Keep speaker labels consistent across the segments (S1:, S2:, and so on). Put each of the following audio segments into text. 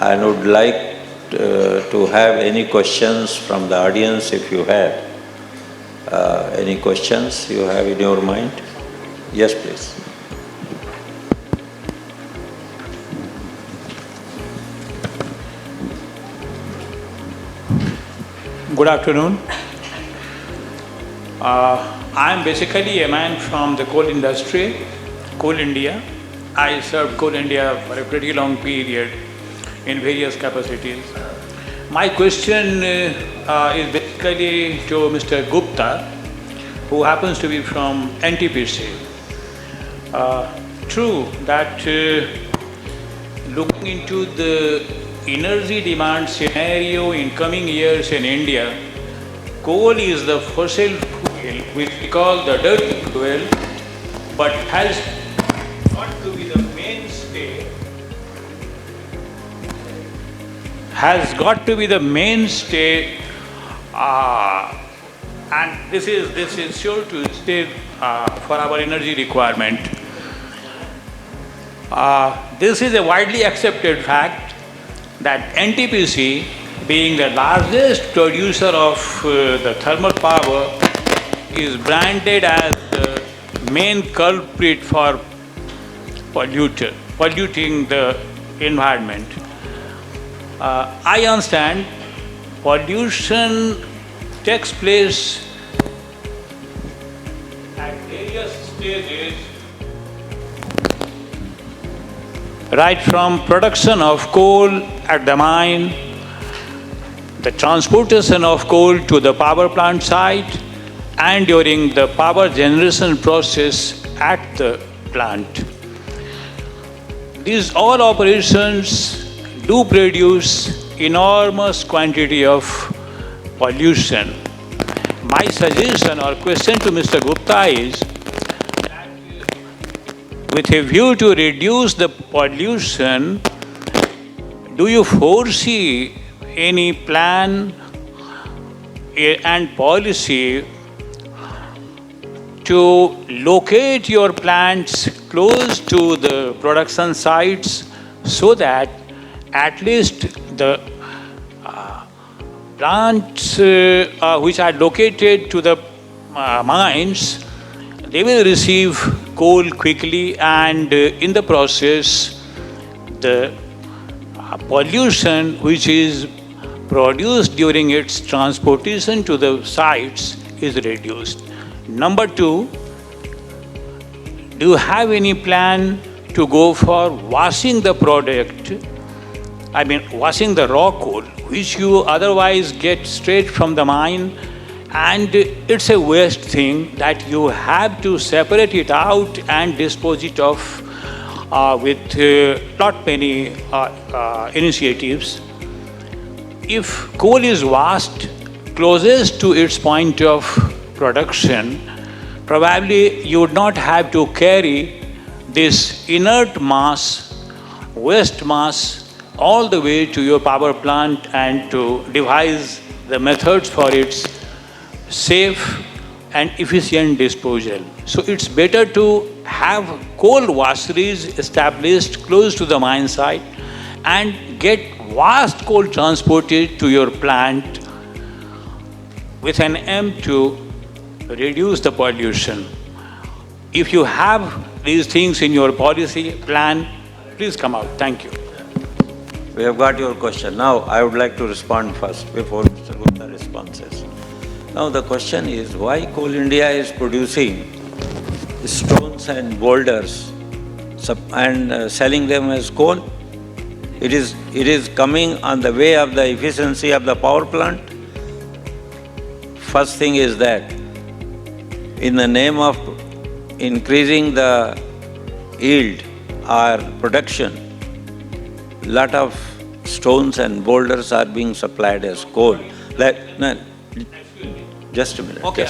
S1: and would like to have any questions from the audience if you have. Any questions you have in your mind? Yes, please.
S2: Good afternoon. I am basically a man from the coal industry, Coal India. I served Coal India for a pretty long period in various capacities. My question is basically to Mr. Gupta, who happens to be from NTPC. True that looking into the energy demand scenario in coming years in India, coal is the fossil fuel which we call the dirty fuel, but has got to be the mainstay. And this is sure to stay for our energy requirement. This is a widely accepted fact that NTPC, being the largest producer of the thermal power, is branded as the main culprit for polluting the environment. I understand pollution takes place at various stages, right from production of coal at the mine, the transportation of coal to the power plant site, and during the power generation process at the plant. These all operations do produce enormous quantity of pollution. My suggestion or question to Mr. Gupta is that with a view to reduce the pollution, do you foresee any plan and policy to locate your plants close to the production sites so that at least the plants which are located to the mines, they will receive coal quickly, and in the process the pollution which is produced during its transportation to the sites is reduced. Number two, do you have any plan to go for washing the product, washing the raw coal, which you otherwise get straight from the mine, and it's a waste thing that you have to separate it out and dispose it off with not many initiatives. If coal is washed closest to its point of production, probably you would not have to carry this inert mass, waste mass, all the way to your power plant and to devise the methods for its safe and efficient disposal. So it's better to have coal washeries established close to the mine site and get vast coal transported to your plant with an aim to reduce the pollution. If you have these things in your policy plan, please come out. Thank you.
S1: We have got your question. Now, I would like to respond first before Mr. Gupta responds. Now, the question is why Coal India is producing stones and boulders and selling them as coal? It is coming on the way of the efficiency of the power plant. First thing is that in the name of increasing the yield or production, lot of stones and boulders are being supplied as coal. Just a minute.
S2: Okay,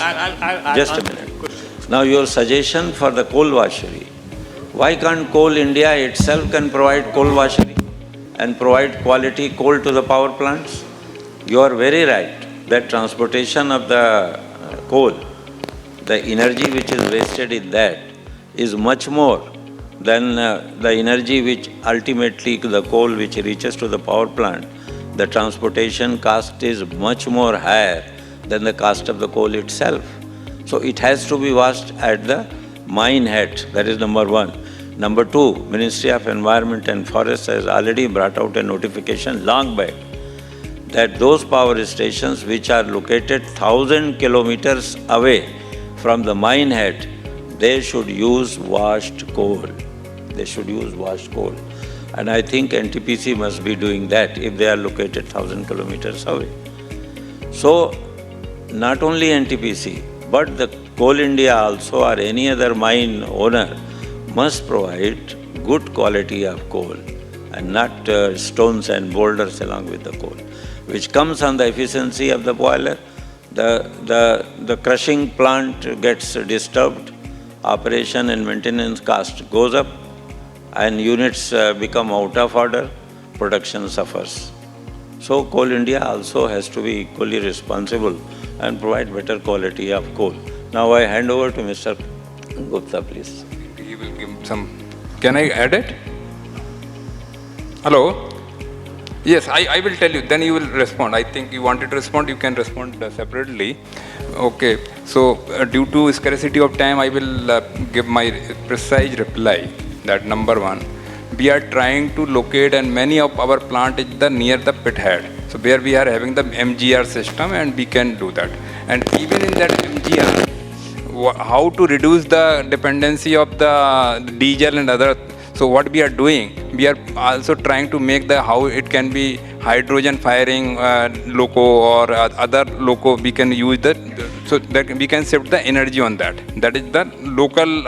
S1: just a minute. Now your suggestion for the coal washery. Why can't Coal India itself can provide coal washery and provide quality coal to the power plants? You are very right that transportation of the coal, the energy which is wasted in that is much more then the energy which ultimately, the coal which reaches to the power plant, the transportation cost is much more higher than the cost of the coal itself. So it has to be washed at the mine head, that is number one. Number two, Ministry of Environment and Forests has already brought out a notification long back that those power stations which are located 1,000 kilometers away from the mine head, they should use washed coal. They should use washed coal. And I think NTPC must be doing that if they are located 1,000 kilometers away. So, not only NTPC, but the Coal India also or any other mine owner must provide good quality of coal and not stones and boulders along with the coal, which comes on the efficiency of the boiler. The crushing plant gets disturbed, operation and maintenance cost goes up, and units become out of order, production suffers. So Coal India also has to be equally responsible and provide better quality of coal. Now I hand over to Mr. Gupta, please.
S3: He will give some. Can I add it? Hello? Yes, I will tell you, then you will respond. I think you wanted to respond, you can respond separately. Okay, so due to scarcity of time, I will give my precise reply. That number one, we are trying to locate, and many of our plant is near the pit head. So where we are having the MGR system, and we can do that. And even in that MGR, how to reduce the dependency of the diesel and other. So what we are doing, we are also trying to make the how it can be hydrogen firing loco or other loco. We can use that, so that we can shift the energy on that. That is the local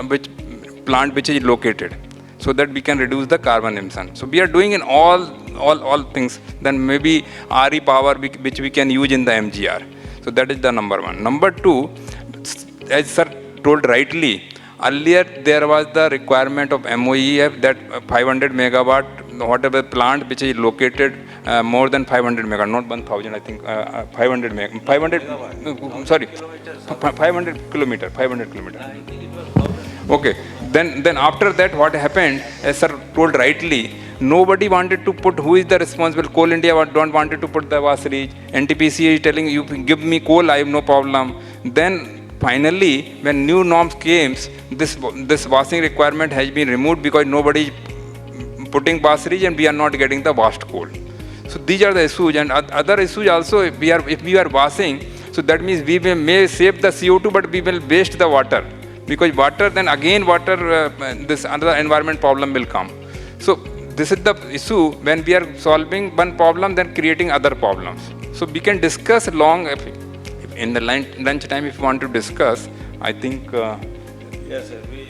S3: plant which is located, so that we can reduce the carbon emission. So we are doing in all things. Then maybe RE power which we can use in the MGR. So that is the number one. Number two, as sir told rightly, earlier there was the requirement of MOEF that 500 megawatt, whatever plant which is located more than 500 megawatt, not 1000, I think 500 kilometer. Okay, then after that what happened, as sir told rightly, nobody wanted to put, who is the responsible? Coal India don't wanted to put the washery. NTPC is telling you, give me coal, I have no problem. Then finally, when new norms came, this washing requirement has been removed because nobody is putting washery and we are not getting the washed coal. So these are the issues, and other issues also. If we are washing, so that means we may save the CO2, but we will waste the water, because water, then again water, this another environment problem will come. So this is the issue. When we are solving one problem, then creating other problems. So we can discuss long. In the lunch time, if you want to discuss, I think.
S1: Yes, sir. We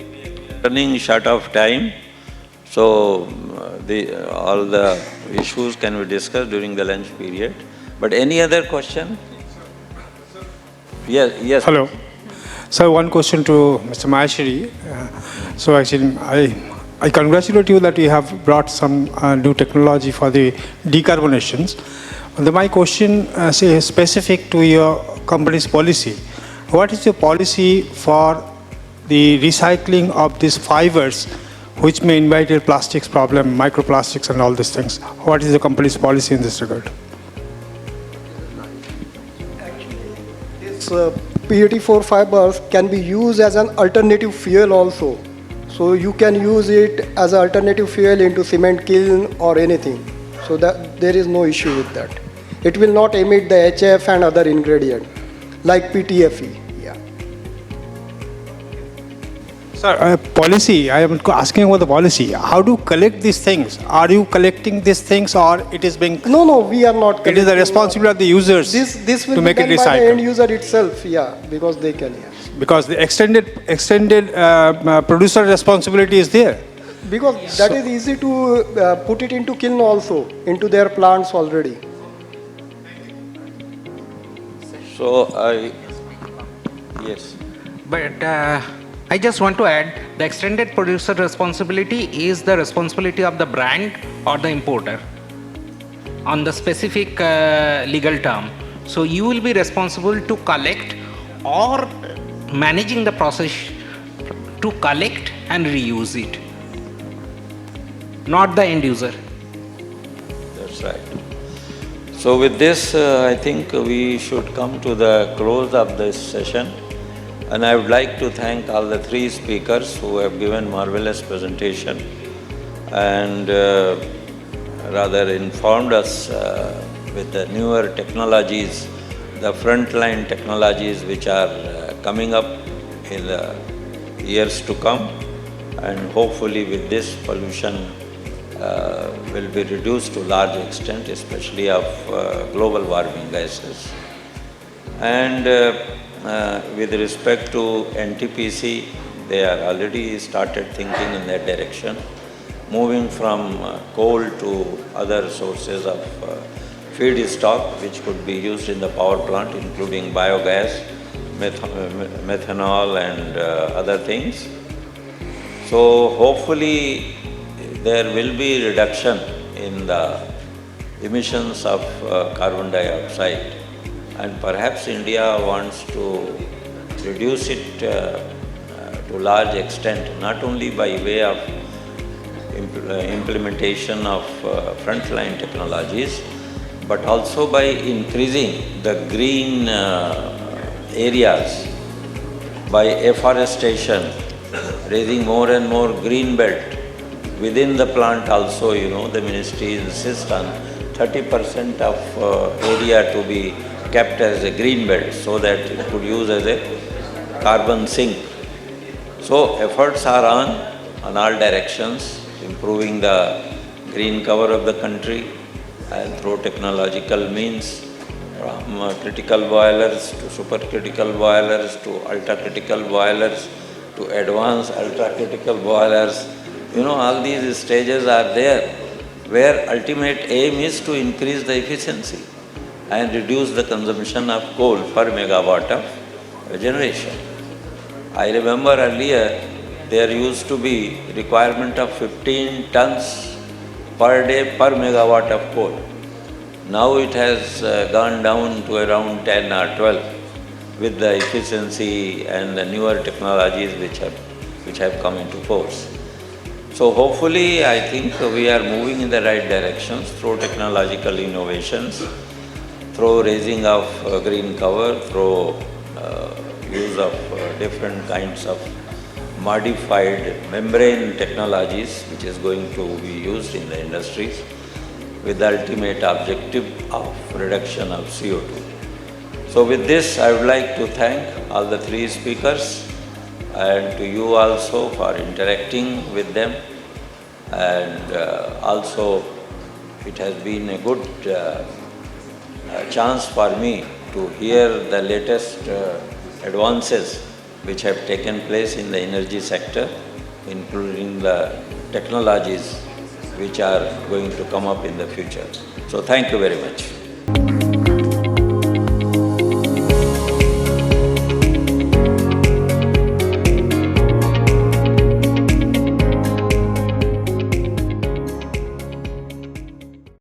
S1: are running short of time, so all the issues can be discussed during the lunch period. But any other question? Yes.
S4: Hello. So one question to Mr. Maheshwari. So actually, I congratulate you that you have brought some new technology for the decarbonation. My question is specific to your company's policy. What is your policy for the recycling of these fibers which may invite a plastics problem, microplastics and all these things? What is the company's policy in this regard?
S5: This PET4 fibers can be used as an alternative fuel also. So you can use it as an alternative fuel into cement kiln or anything. So that there is no issue with that. It will not emit the HF and other ingredient like PTFE. Yeah.
S4: Sir, policy, I am asking about the policy. How do you collect these things? Are you collecting these things, or it is being...
S5: No, we are not collecting.
S4: It is the responsibility of the users
S5: this will
S4: to make
S5: be
S4: it
S5: done by the end
S4: recycled.
S5: user itself, yeah, because they can, yes.
S4: Because the extended producer responsibility is there.
S5: Because that is easy to put it into kiln also, into their plants already.
S1: So yes.
S6: But I just want to add, the extended producer responsibility is the responsibility of the brand or the importer on the specific legal term. So you will be responsible to collect or managing the process to collect and reuse it. not the end user.
S1: That's right. So with this, I think we should come to the close of this session. And I would like to thank all the three speakers who have given marvelous presentation and rather informed us with the newer technologies, the frontline technologies which are coming up in the years to come. And hopefully with this pollution will be reduced to large extent, especially of global warming gases. And with respect to NTPC, they are already started thinking in that direction, moving from coal to other sources of feedstock which could be used in the power plant, including biogas, methanol and other things. So hopefully there will be reduction in the emissions of carbon dioxide, and perhaps India wants to reduce it to large extent, not only by way of implementation of frontline technologies, but also by increasing the green areas by afforestation, raising more and more green belt. Within the plant also, the ministry insists on 30% of area to be kept as a green belt so that it could use as a carbon sink. So efforts are on all directions, improving the green cover of the country and through technological means, from critical boilers to supercritical boilers to ultra-critical boilers to advanced ultra-critical boilers. All these stages are there where ultimate aim is to increase the efficiency and reduce the consumption of coal per megawatt of generation. I remember earlier there used to be requirement of 15 tons per day per megawatt of coal. Now it has gone down to around 10 or 12 with the efficiency and the newer technologies which have come into force. So hopefully I think we are moving in the right directions through technological innovations, through raising of green cover, through use of different kinds of modified membrane technologies which is going to be used in the industries with the ultimate objective of reduction of CO2. So with this, I would like to thank all the three speakers and to you also for interacting with them. And also it has been a good chance for me to hear the latest advances which have taken place in the energy sector, including the technologies which are going to come up in the future. So thank you very much.